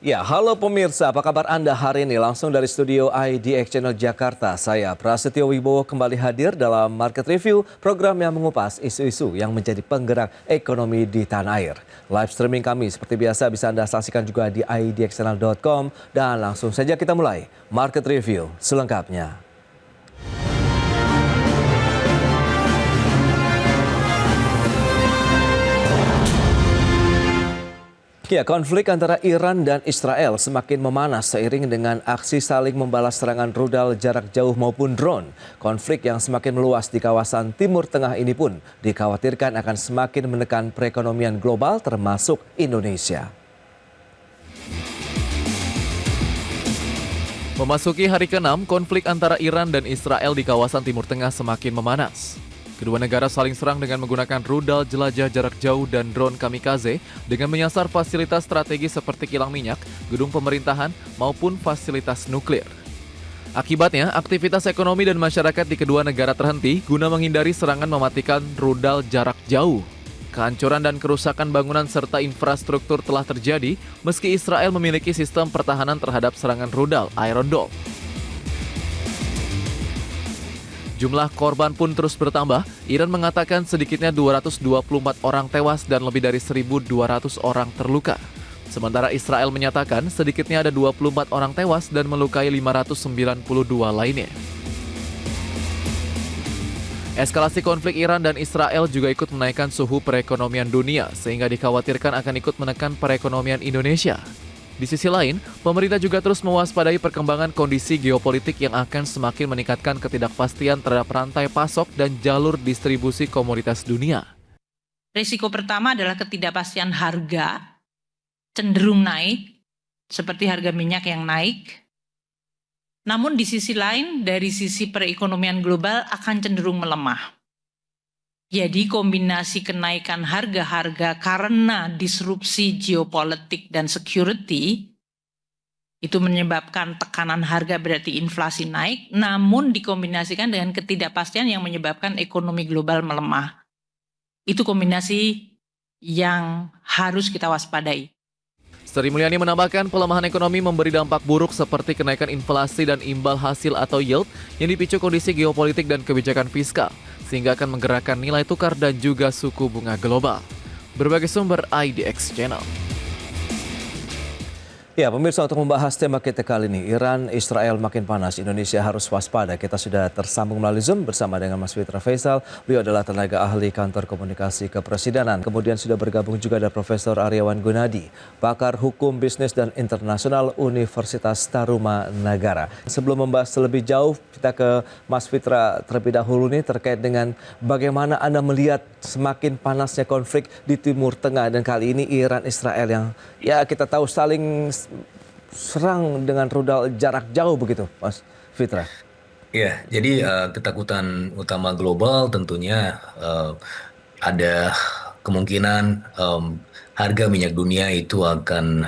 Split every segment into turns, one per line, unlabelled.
Ya, halo pemirsa, apa kabar Anda hari ini? Langsung dari studio IDX Channel Jakarta, saya Prasetyo Wibowo kembali hadir dalam Market Review, program yang mengupas isu-isu yang menjadi penggerak ekonomi di tanah air. Live streaming kami seperti biasa bisa Anda saksikan juga di idxchannel.com dan langsung saja kita mulai Market Review selengkapnya. Ya, konflik antara Iran dan Israel semakin memanas seiring dengan aksi saling membalas serangan rudal jarak jauh maupun drone. Konflik yang semakin meluas di kawasan Timur Tengah ini pun dikhawatirkan akan semakin menekan perekonomian global termasuk Indonesia.
Memasuki hari ke-6, konflik antara Iran dan Israel di kawasan Timur Tengah semakin memanas. Kedua negara saling serang dengan menggunakan rudal jelajah jarak jauh dan drone kamikaze dengan menyasar fasilitas strategis seperti kilang minyak, gedung pemerintahan, maupun fasilitas nuklir. Akibatnya, aktivitas ekonomi dan masyarakat di kedua negara terhenti guna menghindari serangan mematikan rudal jarak jauh. Kehancuran dan kerusakan bangunan serta infrastruktur telah terjadi meski Israel memiliki sistem pertahanan terhadap serangan rudal Iron Dome. Jumlah korban pun terus bertambah. Iran mengatakan sedikitnya 224 orang tewas dan lebih dari 1.200 orang terluka. Sementara Israel menyatakan sedikitnya ada 24 orang tewas dan melukai 592 lainnya. Eskalasi konflik Iran dan Israel juga ikut menaikkan suhu perekonomian dunia sehingga dikhawatirkan akan ikut menekan perekonomian Indonesia. Di sisi lain, pemerintah juga terus mewaspadai perkembangan kondisi geopolitik yang akan semakin meningkatkan ketidakpastian terhadap rantai pasok dan jalur distribusi komoditas dunia.
Risiko pertama adalah ketidakpastian harga cenderung naik, seperti harga minyak yang naik. Namun di sisi lain, dari sisi perekonomian global akan cenderung melemah. Jadi kombinasi kenaikan harga-harga karena disrupsi geopolitik dan security itu menyebabkan tekanan harga berarti inflasi naik, namun dikombinasikan dengan ketidakpastian yang menyebabkan ekonomi global melemah. Itu kombinasi yang harus kita waspadai.
Sri Mulyani menambahkan pelemahan ekonomi memberi dampak buruk seperti kenaikan inflasi dan imbal hasil atau yield yang dipicu kondisi geopolitik dan kebijakan fiskal, sehingga akan menggerakkan nilai tukar dan juga suku bunga global. Berbagai sumber IDX Channel.
Ya, pemirsa, untuk membahas tema kita kali ini, Iran, Israel makin panas, Indonesia harus waspada. Kita sudah tersambung melalui Zoom bersama dengan Mas Fitra Faisal. Beliau adalah tenaga ahli kantor komunikasi kepresidenan. Kemudian sudah bergabung juga ada Profesor Aryawan Gunadi, pakar hukum bisnis dan internasional Universitas Tarumanagara. Sebelum membahas lebih jauh, kita ke Mas Fitra terlebih dahulu nih terkait dengan bagaimana Anda melihat semakin panasnya konflik di Timur Tengah, dan kali ini Iran Israel yang ya kita tahu saling serang dengan rudal jarak jauh begitu, Mas Fitra.
Ya, jadi ketakutan utama global tentunya ada kemungkinan harga minyak dunia itu akan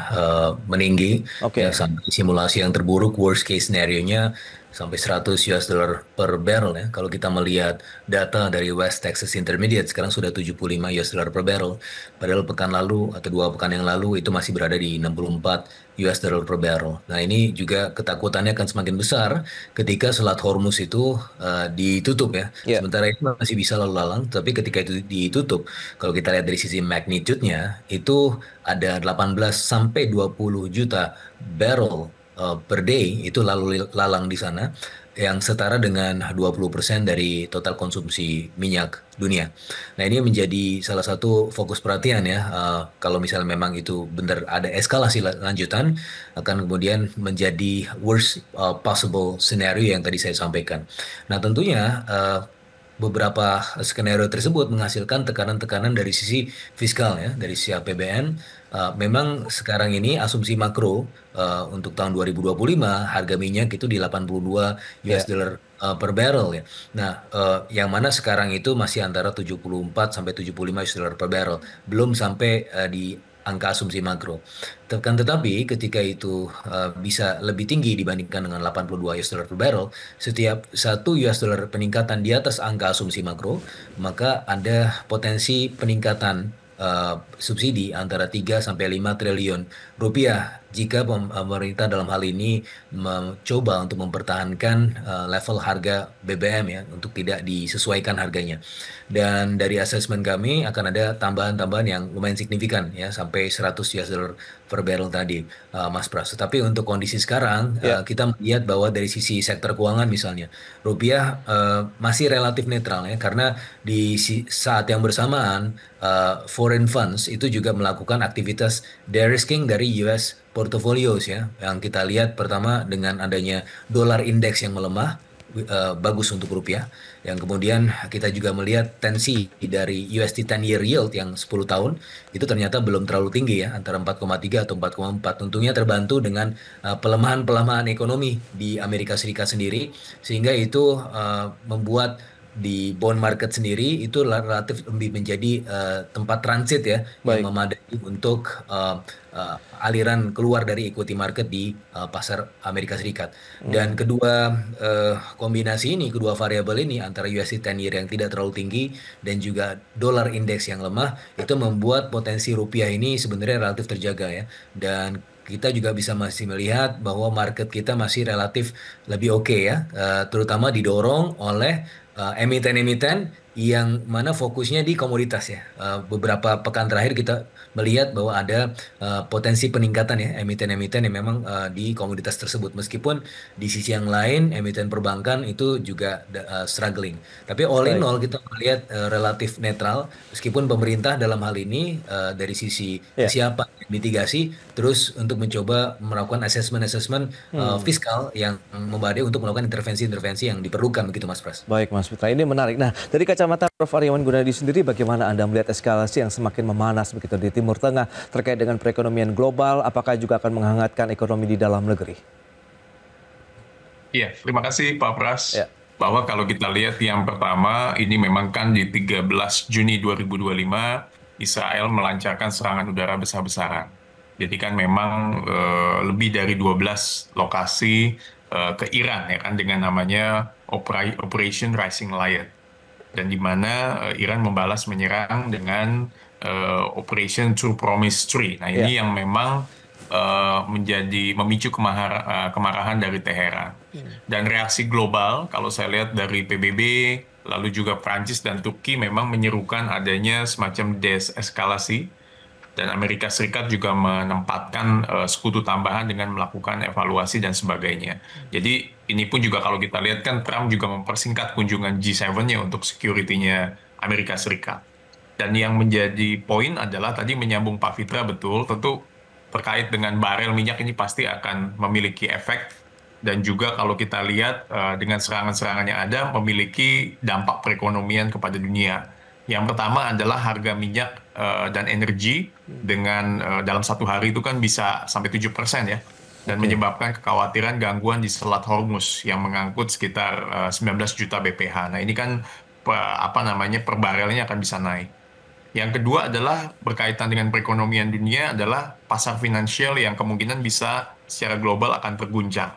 meninggi.
Oke.
Ya, sampai simulasi yang terburuk, worst case scenario-nya sampai 100 US dollar per barrel ya. Kalau kita melihat data dari West Texas Intermediate sekarang sudah 75 US dollar per barrel. Padahal pekan lalu atau 2 pekan yang lalu itu masih berada di 64 US dollar per barrel. Nah, ini juga ketakutannya akan semakin besar ketika Selat Hormuz itu ditutup ya.
Yeah.
Sementara itu masih bisa lalu lalang, tapi ketika itu ditutup, kalau kita lihat dari sisi magnitude-nya itu ada 18 sampai 20 juta barrel per day itu lalu lalang di sana, yang setara dengan 20% dari total konsumsi minyak dunia. Nah, ini menjadi salah satu fokus perhatian ya. Kalau misalnya memang itu benar ada eskalasi lanjutan, akan kemudian menjadi worst possible scenario yang tadi saya sampaikan. Nah, tentunya beberapa skenario tersebut menghasilkan tekanan-tekanan dari sisi fiskal ya, dari sisi APBN. Memang sekarang ini asumsi makro untuk tahun 2025 harga minyak itu di 82 US dollar per barrel ya. Nah, yang mana sekarang itu masih antara 74 sampai 75 US dollar per barrel, belum sampai di angka asumsi makro. Tetapi ketika itu bisa lebih tinggi dibandingkan dengan 82 US dollar per barrel, setiap 1 US dollar peningkatan di atas angka asumsi makro, maka ada potensi peningkatan subsidi antara 3 sampai 5 triliun rupiah jika pemerintah dalam hal ini mencoba untuk mempertahankan level harga BBM ya untuk tidak disesuaikan harganya. Dan dari asesmen kami akan ada tambahan-tambahan yang lumayan signifikan ya sampai 100 US dollar per barrel tadi, Mas Pras. Tapi untuk kondisi sekarang
Ya,
kita melihat bahwa dari sisi sektor keuangan misalnya rupiah masih relatif netral ya karena di saat yang bersamaan foreign funds itu juga melakukan aktivitas de-risking dari US portfolios ya. Yang kita lihat pertama dengan adanya dolar indeks yang melemah bagus untuk rupiah. Yang kemudian kita juga melihat tensi dari USD 10-year yield yang 10 tahun itu ternyata belum terlalu tinggi ya, antara 4,3 atau 4,4. Untungnya terbantu dengan pelemahan-pelemahan ekonomi di Amerika Serikat sendiri, sehingga itu membuat di bond market sendiri itu relatif lebih menjadi tempat transit ya yang
baik.
memadai untuk aliran keluar dari equity market di pasar Amerika Serikat. Dan
Hmm.
kedua kombinasi ini, kedua variabel ini antara USD 10-year yang tidak terlalu tinggi dan juga dolar indeks yang lemah itu membuat potensi rupiah ini sebenarnya relatif terjaga ya. Dan kita juga bisa masih melihat bahwa market kita masih relatif lebih oke ya, terutama didorong oleh emiten-emiten yang mana fokusnya di komoditas ya. Beberapa pekan terakhir kita melihat bahwa ada potensi peningkatan ya emiten-emiten yang memang di komoditas tersebut. Meskipun di sisi yang lain emiten perbankan itu juga struggling. Tapi all in
Baik.
all kita melihat relatif netral. Meskipun pemerintah dalam hal ini dari sisi
Ya.
kesiapan mitigasi terus untuk mencoba melakukan assessment-assessment
Hmm.
fiskal yang memadai untuk melakukan intervensi-intervensi yang diperlukan begitu Mas Pras.
Baik Mas Fitra, ini menarik. Nah, dari kacamata Prof. Aryawan Gunadi sendiri, bagaimana Anda melihat eskalasi yang semakin memanas begitu di Timur Tengah terkait dengan perekonomian global, apakah juga akan menghangatkan ekonomi di dalam negeri?
Iya, terima kasih Pak Pras.
Ya,
Bahwa kalau kita lihat yang pertama, ini memang kan di 13 Juni 2025, Israel melancarkan serangan udara besar-besaran. Jadi kan memang lebih dari 12 lokasi ke Iran ya kan dengan namanya Operation Rising Lion. Dan di mana Iran membalas menyerang dengan Operation True Promise 3. Nah
ya.
ini yang memang menjadi memicu kemarahan dari Teheran. Dan reaksi global, kalau saya lihat dari PBB, lalu juga Prancis dan Turki memang menyerukan adanya semacam deeskalasi, dan Amerika Serikat juga menempatkan sekutu tambahan dengan melakukan evaluasi dan sebagainya. Jadi ini pun juga kalau kita lihat kan Trump juga mempersingkat kunjungan G7-nya untuk security-nya Amerika Serikat. Dan yang menjadi poin adalah tadi menyambung Pak Fitra betul, tentu terkait dengan barel minyak ini pasti akan memiliki efek. Dan juga kalau kita lihat dengan serangan-serangan yang ada memiliki dampak perekonomian kepada dunia. Yang pertama adalah harga minyak dan energi dengan dalam satu hari itu kan bisa sampai 7% ya. Dan menyebabkan kekhawatiran gangguan di Selat Hormuz yang mengangkut sekitar 19 juta BPH. Nah ini kan per barelnya akan bisa naik. Yang kedua adalah berkaitan dengan perekonomian dunia adalah pasar finansial yang kemungkinan bisa secara global akan terguncang.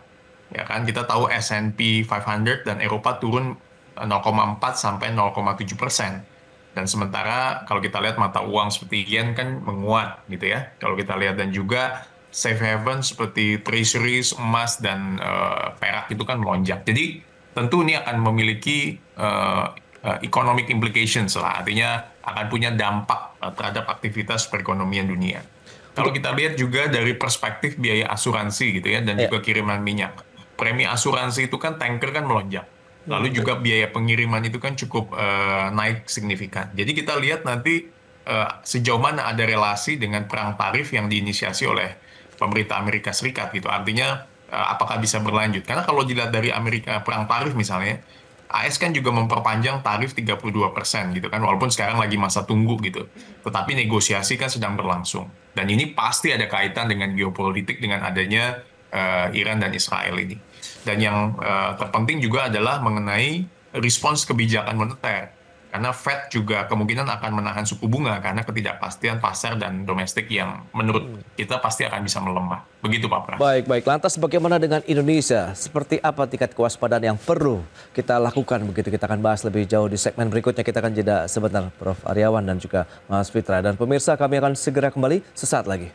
Ya kan, kita tahu S&P 500 dan Eropa turun 0,4 sampai 0,7%. Dan sementara kalau kita lihat mata uang seperti yen kan menguat gitu ya. Kalau kita lihat dan juga safe haven seperti treasuries, emas dan perak itu kan melonjak. Jadi tentu ini akan memiliki economic implications lah. Artinya akan punya dampak terhadap aktivitas perekonomian dunia. Kalau kita lihat juga dari perspektif biaya asuransi gitu ya dan
ya.
juga kiriman minyak. Premi asuransi itu kan tanker kan melonjak. Lalu juga biaya pengiriman itu kan cukup naik signifikan. Jadi kita lihat nanti sejauh mana ada relasi dengan perang tarif yang diinisiasi oleh pemerintah Amerika Serikat gitu. Artinya apakah bisa berlanjut? Karena kalau dilihat dari Amerika perang tarif misalnya, AS kan juga memperpanjang tarif 32% gitu kan, walaupun sekarang lagi masa tunggu gitu. Tetapi negosiasi kan sedang berlangsung. Dan ini pasti ada kaitan dengan geopolitik dengan adanya Iran dan Israel ini. Dan yang terpenting juga adalah mengenai respons kebijakan moneter. Karena Fed juga kemungkinan akan menahan suku bunga karena ketidakpastian pasar dan domestik yang menurut kita pasti akan bisa melemah. Begitu Pak Pras.
Baik. Lantas bagaimana dengan Indonesia? Seperti apa tingkat kewaspadaan yang perlu kita lakukan begitu? Kita akan bahas lebih jauh di segmen berikutnya. Kita akan jeda sebentar, Prof. Aryawan dan juga Mas Fitra. Dan pemirsa, kami akan segera kembali sesaat lagi.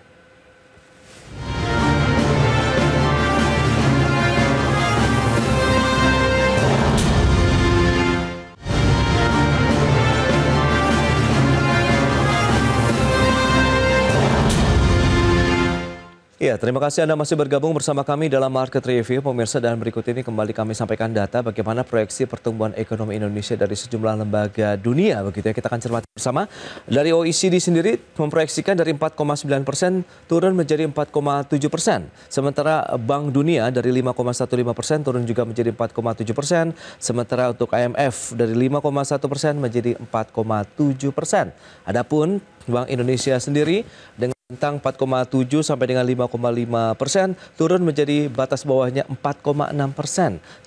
Ya, terima kasih Anda masih bergabung bersama kami dalam Market Review, pemirsa, dan berikut ini kembali kami sampaikan data bagaimana proyeksi pertumbuhan ekonomi Indonesia dari sejumlah lembaga dunia. Begitu ya, kita akan cermati bersama. Dari OECD sendiri memproyeksikan dari 4,9% turun menjadi 4,7%. Sementara Bank Dunia dari 5,15% turun juga menjadi 4,7%. Sementara untuk IMF dari 5,1% menjadi 4,7%. Adapun Bank Indonesia sendiri dengan tentang 4,7 sampai dengan 5,5% turun menjadi batas bawahnya 4,6%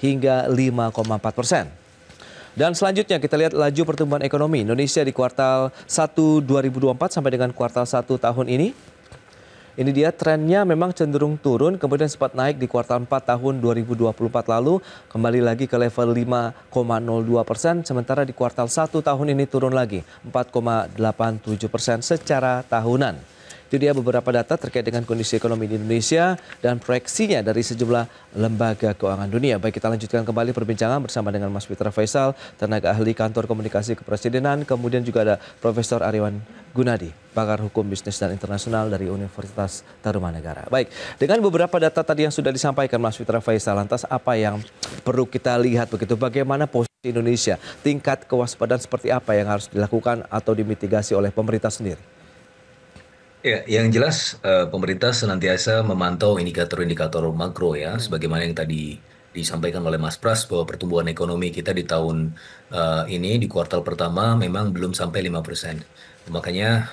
hingga 5,4%. Dan selanjutnya kita lihat laju pertumbuhan ekonomi Indonesia di kuartal 1 2024 sampai dengan kuartal 1 tahun ini. Ini dia trennya memang cenderung turun, kemudian sempat naik di kuartal 4 tahun 2024 lalu, kembali lagi ke level 5,02%, sementara di kuartal 1 tahun ini turun lagi 4,87% secara tahunan. Itu dia beberapa data terkait dengan kondisi ekonomi di Indonesia dan proyeksinya dari sejumlah lembaga keuangan dunia. Baik, kita lanjutkan kembali perbincangan bersama dengan Mas Fitra Faisal, tenaga ahli kantor komunikasi kepresidenan, kemudian juga ada Profesor Ariwan Gunadi, pakar hukum bisnis dan internasional dari Universitas Tarumanegara. Baik, dengan beberapa data tadi yang sudah disampaikan Mas Fitra Faisal, lantas apa yang perlu kita lihat begitu? Bagaimana posisi Indonesia? Tingkat kewaspadaan seperti apa yang harus dilakukan atau dimitigasi oleh pemerintah sendiri?
Ya, yang jelas pemerintah senantiasa memantau indikator-indikator makro ya, sebagaimana yang tadi disampaikan oleh Mas Pras bahwa pertumbuhan ekonomi kita di tahun ini di kuartal pertama memang belum sampai 5%. Makanya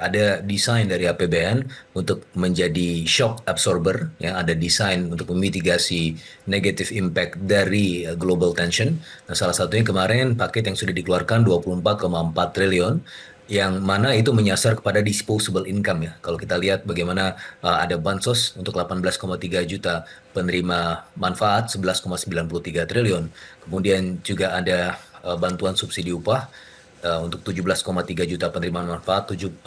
ada desain dari APBN untuk menjadi shock absorber, ya, ada desain untuk memitigasi negative impact dari global tension. Nah, salah satunya kemarin paket yang sudah dikeluarkan 24,4 triliun yang mana itu menyasar kepada disposable income ya. Kalau kita lihat bagaimana ada bansos untuk 18,3 juta penerima manfaat 11,93 triliun. Kemudian juga ada bantuan subsidi upah untuk 17,3 juta penerima manfaat 10,73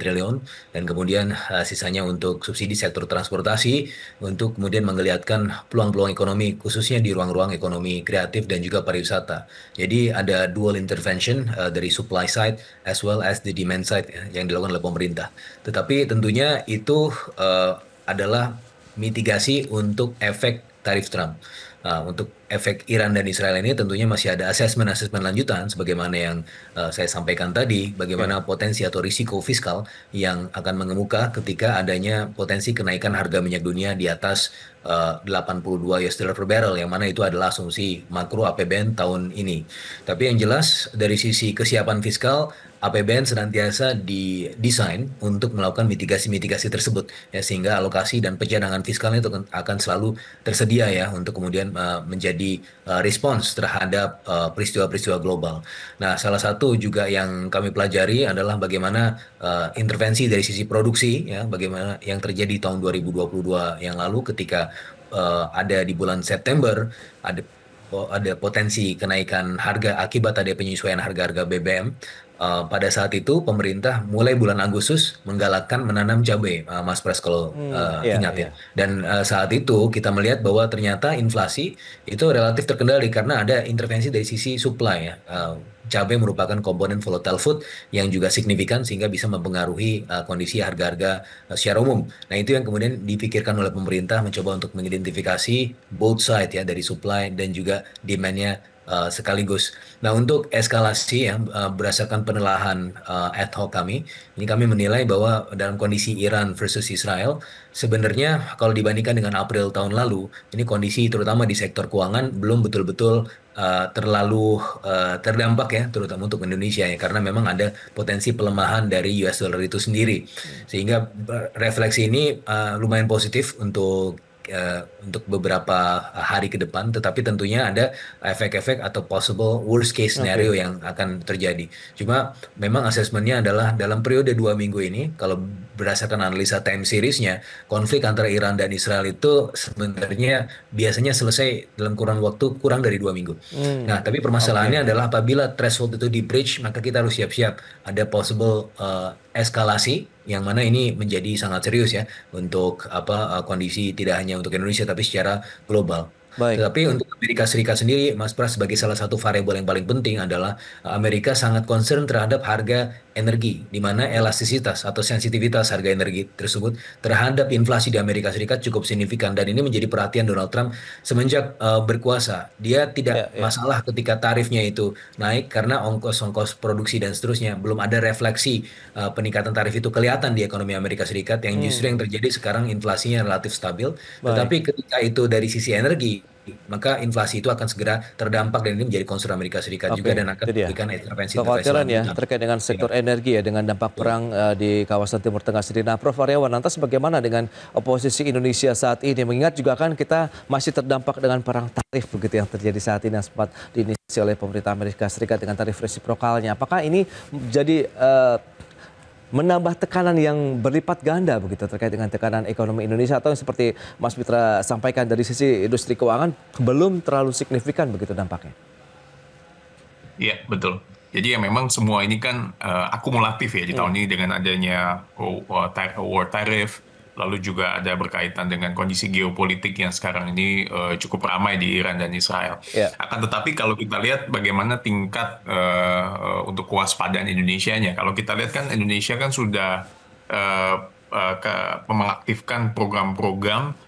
triliun, dan kemudian sisanya untuk subsidi sektor transportasi untuk kemudian menggeliatkan peluang-peluang ekonomi khususnya di ruang-ruang ekonomi kreatif dan juga pariwisata. Jadi ada dual intervention dari supply side as well as the demand side ya, yang dilakukan oleh pemerintah. Tetapi tentunya itu adalah mitigasi untuk efek tarif Trump. Untuk efek Iran dan Israel ini tentunya masih ada asesmen-asesmen lanjutan sebagaimana yang saya sampaikan tadi, bagaimana potensi atau risiko fiskal yang akan mengemuka ketika adanya potensi kenaikan harga minyak dunia di atas 82 US dollar per barrel, yang mana itu adalah asumsi makro APBN tahun ini. Tapi yang jelas dari sisi kesiapan fiskal, APBN senantiasa didesain untuk melakukan mitigasi-mitigasi tersebut ya, sehingga alokasi dan pencadangan fiskalnya itu akan selalu tersedia ya untuk kemudian menjadi respons terhadap peristiwa-peristiwa global. Nah, salah satu juga yang kami pelajari adalah bagaimana intervensi dari sisi produksi ya, bagaimana yang terjadi tahun 2022 yang lalu ketika ada di bulan September ada potensi kenaikan harga akibat ada penyesuaian harga-harga BBM. Pada saat itu pemerintah mulai bulan Agustus menggalakkan menanam cabai, Mas Pras kalau ingat ya. Dan saat itu kita melihat bahwa ternyata inflasi itu relatif terkendali karena ada intervensi dari sisi supply ya. Cabai merupakan komponen volatile food yang juga signifikan sehingga bisa mempengaruhi kondisi harga-harga secara umum. Nah, itu yang kemudian dipikirkan oleh pemerintah mencoba untuk mengidentifikasi both side ya, dari supply dan juga demand-nya sekaligus. Nah, untuk eskalasi ya, berdasarkan penelaahan ad hoc kami, ini kami menilai bahwa dalam kondisi Iran versus Israel, sebenarnya kalau dibandingkan dengan April tahun lalu, ini kondisi terutama di sektor keuangan belum betul-betul terlalu terdampak ya, terutama untuk Indonesia ya, karena memang ada potensi pelemahan dari US dollar itu sendiri, sehingga refleksi ini lumayan positif untuk beberapa hari ke depan, tetapi tentunya ada efek-efek atau possible worst case scenario yang akan terjadi. Cuma memang asesmennya adalah dalam periode 2 minggu ini, kalau berdasarkan analisa time series-nya, konflik antara Iran dan Israel itu sebenarnya biasanya selesai dalam kurang waktu kurang dari 2 minggu. Nah, tapi permasalahannya adalah apabila threshold itu di breach, maka kita harus siap-siap ada possible eskalasi, yang mana ini menjadi sangat serius ya untuk kondisi tidak hanya untuk Indonesia tapi secara global.
Baik.
Tetapi untuk Amerika Serikat sendiri, Mas Pras, sebagai salah satu variabel yang paling penting adalah Amerika sangat concern terhadap harga energi, di mana elastisitas atau sensitivitas harga energi tersebut terhadap inflasi di Amerika Serikat cukup signifikan, dan ini menjadi perhatian Donald Trump semenjak berkuasa. Dia
Ya,
tidak
ya.
masalah ketika tarifnya itu naik karena ongkos-ongkos produksi dan seterusnya. Belum ada refleksi peningkatan tarif itu kelihatan di ekonomi Amerika Serikat, yang justru yang terjadi sekarang inflasinya relatif stabil.
Baik.
Tetapi ketika itu dari sisi energi, maka inflasi itu akan segera terdampak, dan ini menjadi concern Amerika Serikat juga,
Oke,
dan akan
itu dia.
memberikan intervensi-intervensi
Kekhawatiran ya
lanjutan.
terkait dengan
Ya,
sektor energi ya, dengan dampak
betul.
perang di kawasan Timur Tengah sendiri. Nah, Prof. Aryawan, lantas bagaimana dengan oposisi Indonesia saat ini? Mengingat juga kan kita masih terdampak dengan perang tarif begitu yang terjadi saat ini, yang sempat diinisiasi oleh pemerintah Amerika Serikat dengan tarif resiprokalnya. Apakah ini jadi menambah tekanan yang berlipat ganda begitu terkait dengan tekanan ekonomi Indonesia, atau yang seperti Mas Mitra sampaikan dari sisi industri keuangan belum terlalu signifikan begitu dampaknya?
Iya, betul. Jadi ya memang semua ini kan akumulatif ya di tahun ini dengan adanya war tariff, lalu juga ada berkaitan dengan kondisi geopolitik yang sekarang ini cukup ramai di Iran dan Israel.
Ya.
Akan tetapi kalau kita lihat bagaimana tingkat untuk kewaspadaan Indonesianya, kalau kita lihat kan Indonesia kan sudah mengaktifkan program-program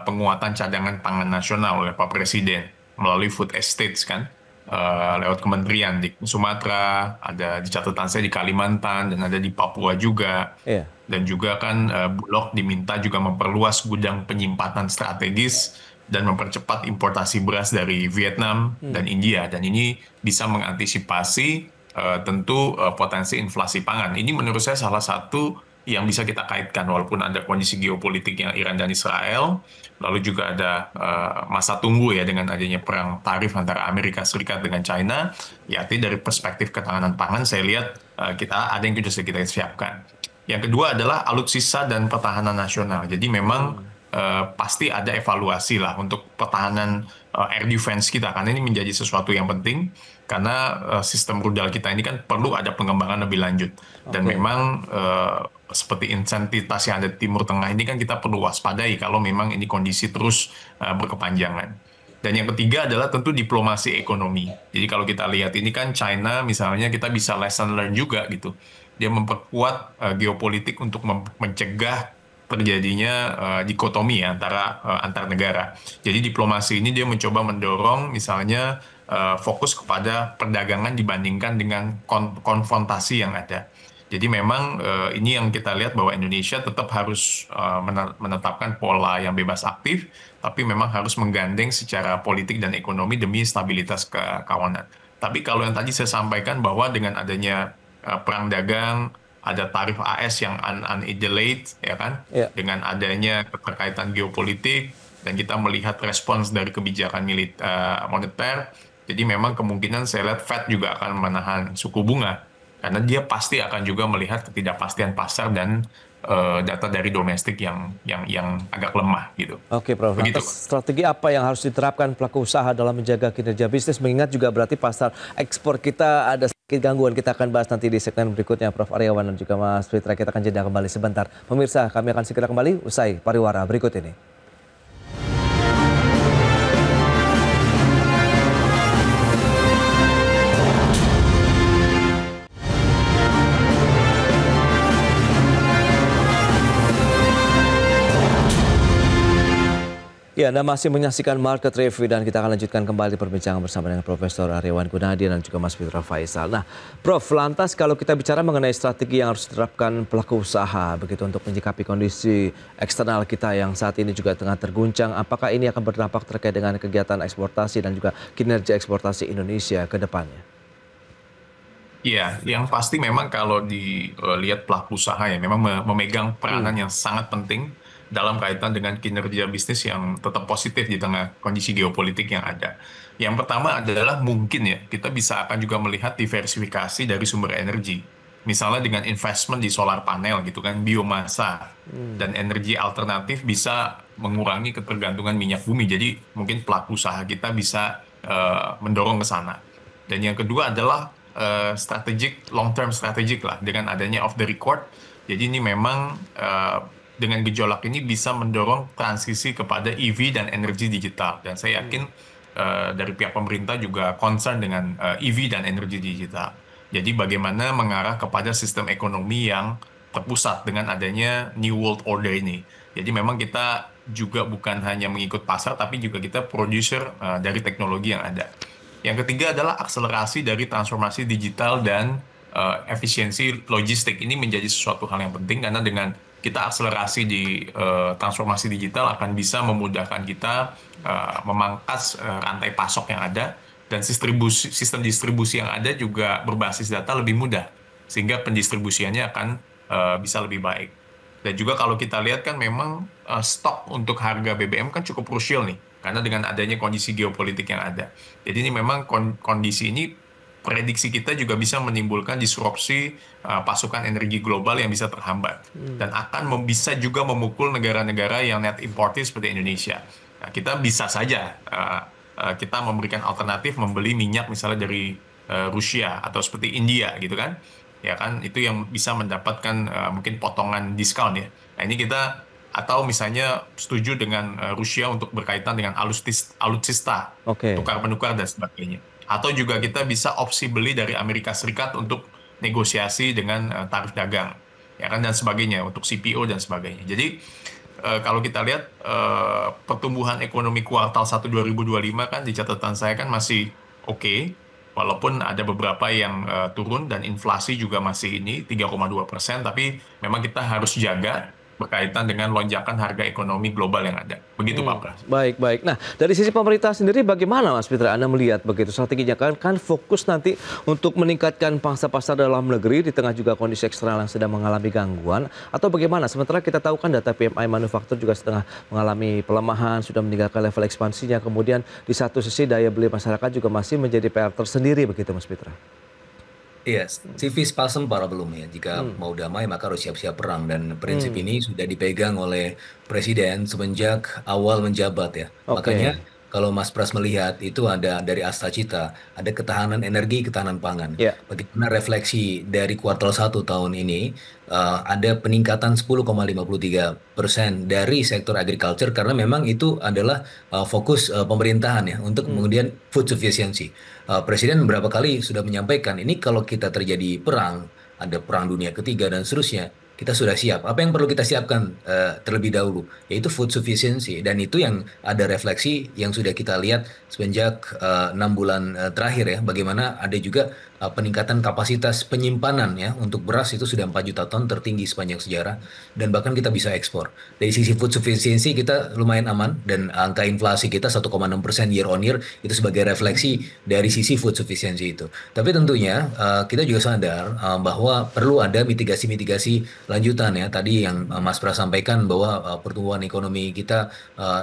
penguatan cadangan pangan nasional oleh Pak Presiden melalui food estates kan. Lewat kementerian di Sumatera, ada di catatan saya di Kalimantan, dan ada di Papua juga.
Iya.
Dan juga kan Bulog diminta juga memperluas gudang penyimpanan strategis dan mempercepat importasi beras dari Vietnam dan India. Dan ini bisa mengantisipasi tentu potensi inflasi pangan. Ini menurut saya salah satu yang bisa kita kaitkan, walaupun ada kondisi geopolitik yang Iran dan Israel, lalu juga ada masa tunggu ya dengan adanya perang tarif antara Amerika Serikat dengan China. Ya, artinya dari perspektif ketahanan pangan, saya lihat kita ada yang sudah kita siapkan. Yang kedua adalah alutsista dan pertahanan nasional. Jadi memang pasti ada evaluasi lah untuk pertahanan air defense kita, karena ini menjadi sesuatu yang penting, karena sistem rudal kita ini kan perlu ada pengembangan lebih lanjut. Dan memang seperti insentitas yang ada di Timur Tengah ini kan kita perlu waspadai kalau memang ini kondisi terus berkepanjangan. Dan yang ketiga adalah tentu diplomasi ekonomi. Jadi kalau kita lihat ini kan China misalnya, kita bisa lesson learn juga gitu. Dia memperkuat geopolitik untuk mencegah terjadinya dikotomi ya, antar negara. Jadi diplomasi ini dia mencoba mendorong misalnya fokus kepada perdagangan dibandingkan dengan konfrontasi yang ada. Jadi memang ini yang kita lihat bahwa Indonesia tetap harus menetapkan pola yang bebas aktif, tapi memang harus menggandeng secara politik dan ekonomi demi stabilitas kawanan. Tapi kalau yang tadi saya sampaikan bahwa dengan adanya perang dagang, ada tarif AS yang undelayed, ya kan?
Ya.
Dengan adanya keterkaitan geopolitik, dan kita melihat respons dari kebijakan moneter, jadi memang kemungkinan saya lihat Fed juga akan menahan suku bunga, karena dia pasti akan juga melihat ketidakpastian pasar dan data dari domestik yang agak lemah gitu.
Oke, Prof.
Begitu,
Lantas strategi apa yang harus diterapkan pelaku usaha dalam menjaga kinerja bisnis? Mengingat juga berarti pasar ekspor kita ada sedikit gangguan. Kita akan bahas nanti di segmen berikutnya, Prof. Aryawan dan juga Mas Fitra. Kita akan jeda kembali sebentar. Pemirsa, kami akan segera kembali usai pariwara berikut ini. Ya, Anda masih menyaksikan Market Review dan kita akan lanjutkan kembali perbincangan bersama dengan Profesor Aryawan Gunadi dan juga Mas Fitra Faisal. Nah, Prof, lantas kalau kita bicara mengenai strategi yang harus diterapkan pelaku usaha begitu untuk menyikapi kondisi eksternal kita yang saat ini juga tengah terguncang, apakah ini akan berdampak terkait dengan kegiatan eksportasi dan juga kinerja eksportasi Indonesia ke depannya?
Iya, yang pasti memang kalau dilihat pelaku usaha ya memang memegang peranan yang sangat penting dalam kaitan dengan kinerja bisnis yang tetap positif di tengah kondisi geopolitik yang ada. Yang pertama adalah mungkin ya, kita bisa akan juga melihat diversifikasi dari sumber energi. Misalnya dengan investment di solar panel gitu kan, biomasa, dan energi alternatif bisa mengurangi ketergantungan minyak bumi. Jadi mungkin pelaku usaha kita bisa mendorong ke sana. Dan yang kedua adalah long term strategic lah, dengan adanya off the record. Jadi ini memang dengan gejolak ini bisa mendorong transisi kepada EV dan energi digital. Dan saya yakin dari pihak pemerintah juga concern dengan EV dan energi digital. Jadi bagaimana mengarah kepada sistem ekonomi yang terpusat dengan adanya New World Order ini. Jadi memang kita juga bukan hanya mengikut pasar, tapi juga kita producer dari teknologi yang ada. Yang ketiga adalah akselerasi dari transformasi digital dan efisiensi logistik. Ini menjadi sesuatu hal yang penting karena dengan kita akselerasi di transformasi digital akan bisa memudahkan kita memangkas rantai pasok yang ada, dan sistem distribusi yang ada juga berbasis data lebih mudah, sehingga pendistribusiannya akan bisa lebih baik. Dan juga kalau kita lihat kan memang stok untuk harga BBM kan cukup krusial nih, karena dengan adanya kondisi geopolitik yang ada. Jadi ini memang kondisi ini, prediksi kita juga bisa menimbulkan disrupsi pasokan energi global yang bisa terhambat. Dan akan bisa juga memukul negara-negara yang net importer seperti Indonesia. Nah, kita bisa saja kita memberikan alternatif membeli minyak misalnya dari Rusia atau seperti India gitu kan. Ya kan, itu yang bisa mendapatkan mungkin potongan diskon ya. Nah ini kita, atau misalnya setuju dengan Rusia untuk berkaitan dengan alutsista, tukar-menukar dan sebagainya. Atau juga kita bisa opsi beli dari Amerika Serikat untuk negosiasi dengan tarif dagang, ya kan, dan sebagainya, untuk CPO dan sebagainya. Jadi kalau kita lihat pertumbuhan ekonomi kuartal 1 2025 kan di catatan saya kan masih oke. Walaupun ada beberapa yang turun dan inflasi juga masih ini 3,2%, tapi memang kita harus jaga berkaitan dengan lonjakan harga ekonomi global yang ada. Begitu Pak Pras.
Baik. Nah, dari sisi pemerintah sendiri bagaimana Mas Fitra Anda melihat begitu strateginya, kan fokus nanti untuk meningkatkan pangsa pasar dalam negeri di tengah juga kondisi eksternal yang sedang mengalami gangguan, atau bagaimana? Sementara kita tahu kan data PMI manufaktur juga setengah mengalami pelemahan, sudah meninggalkan level ekspansinya, kemudian di satu sisi daya beli masyarakat juga masih menjadi PR tersendiri begitu Mas Fitra.
Iya, civis pacem para belum ya. Jika mau damai maka harus siap-siap perang, dan prinsip ini sudah dipegang oleh Presiden semenjak awal menjabat ya. Makanya kalau Mas Pras melihat itu ada dari Asta Cita, ada ketahanan energi, ketahanan pangan. Bagaimana refleksi dari kuartal 1 tahun ini, ada peningkatan 10,53% dari sektor agriculture, karena memang itu adalah fokus pemerintahan ya untuk kemudian food sufficiency. Presiden beberapa kali sudah menyampaikan ini kalau kita terjadi perang, ada perang dunia ketiga dan seterusnya, kita sudah siap. Apa yang perlu kita siapkan terlebih dahulu, yaitu food sufficiency, dan itu yang ada refleksi yang sudah kita lihat semenjak 6 bulan terakhir ya. Bagaimana ada juga peningkatan kapasitas penyimpanan ya untuk beras, itu sudah 4 juta ton, tertinggi sepanjang sejarah, dan bahkan kita bisa ekspor. Dari sisi food sufficiency kita lumayan aman, dan angka inflasi kita 1,6% year on year, itu sebagai refleksi dari sisi food sufficiency itu. Tapi tentunya kita juga sadar bahwa perlu ada mitigasi-mitigasi lanjutan ya. Tadi yang Mas Pras sampaikan bahwa pertumbuhan ekonomi kita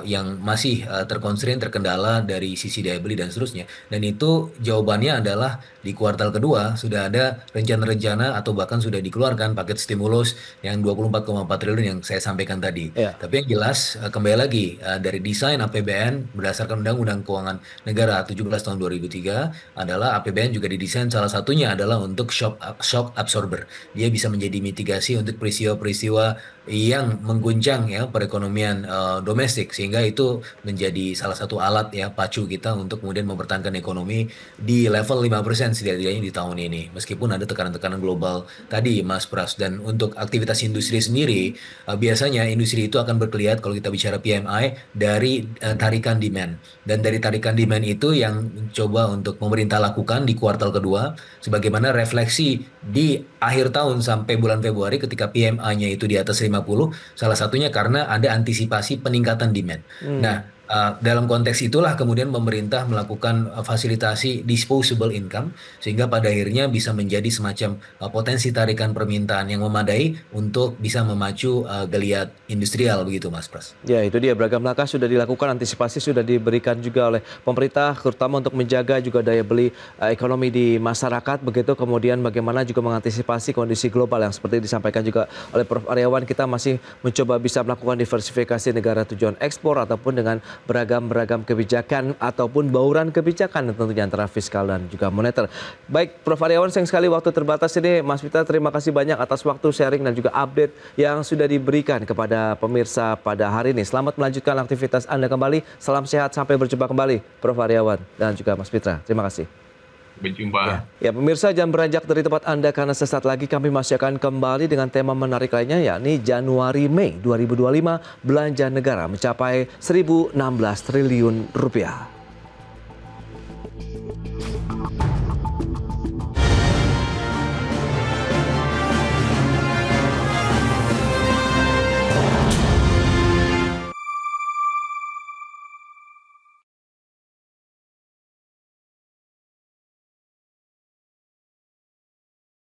yang masih terkendala dari sisi daya beli dan seterusnya, dan itu jawabannya adalah di kuartal kedua sudah ada rencana-rencana atau bahkan sudah dikeluarkan paket stimulus yang 24,4 triliun yang saya sampaikan tadi. Tapi yang jelas kembali lagi dari desain APBN berdasarkan Undang-Undang Keuangan Negara 17 tahun 2003 adalah APBN juga didesain salah satunya adalah untuk shock absorber. Dia bisa menjadi mitigasi untuk peristiwa-peristiwa yang mengguncang ya perekonomian domestik, sehingga itu menjadi salah satu alat ya pacu kita untuk kemudian mempertahankan ekonomi di level 5% setidaknya di tahun ini, meskipun ada tekanan-tekanan global tadi Mas Pras. Dan untuk aktivitas industri sendiri, biasanya industri itu akan berkelihat kalau kita bicara PMI dari tarikan demand, dan dari tarikan demand itu yang coba untuk pemerintah lakukan di kuartal kedua sebagaimana refleksi di akhir tahun sampai bulan Februari ketika PMI-nya itu di atas 50, salah satunya karena ada antisipasi peningkatan demand. Nah, dalam konteks itulah kemudian pemerintah melakukan fasilitasi disposable income, sehingga pada akhirnya bisa menjadi semacam potensi tarikan permintaan yang memadai untuk bisa memacu geliat industrial begitu Mas Pras.
Ya, itu dia, beragam langkah sudah dilakukan, antisipasi sudah diberikan juga oleh pemerintah, terutama untuk menjaga juga daya beli ekonomi di masyarakat begitu. Kemudian bagaimana juga mengantisipasi kondisi global yang seperti disampaikan juga oleh Prof. Aryawan, kita masih mencoba bisa melakukan diversifikasi negara tujuan ekspor ataupun dengan beragam kebijakan ataupun bauran kebijakan tentunya antara fiskal dan juga moneter. Baik, Prof. Aryawan, sayang sekali waktu terbatas ini. Mas Fitra, terima kasih banyak atas waktu sharing dan juga update yang sudah diberikan kepada pemirsa pada hari ini. Selamat melanjutkan aktivitas Anda kembali. Salam sehat, sampai berjumpa kembali, Prof. Aryawan dan juga Mas Fitra. Terima kasih.
Berjumpa.
Ya, pemirsa, jangan beranjak dari tempat Anda karena sesaat lagi kami masih akan kembali dengan tema menarik lainnya, yakni Januari-Mei 2025 belanja negara mencapai 1.016 triliun rupiah.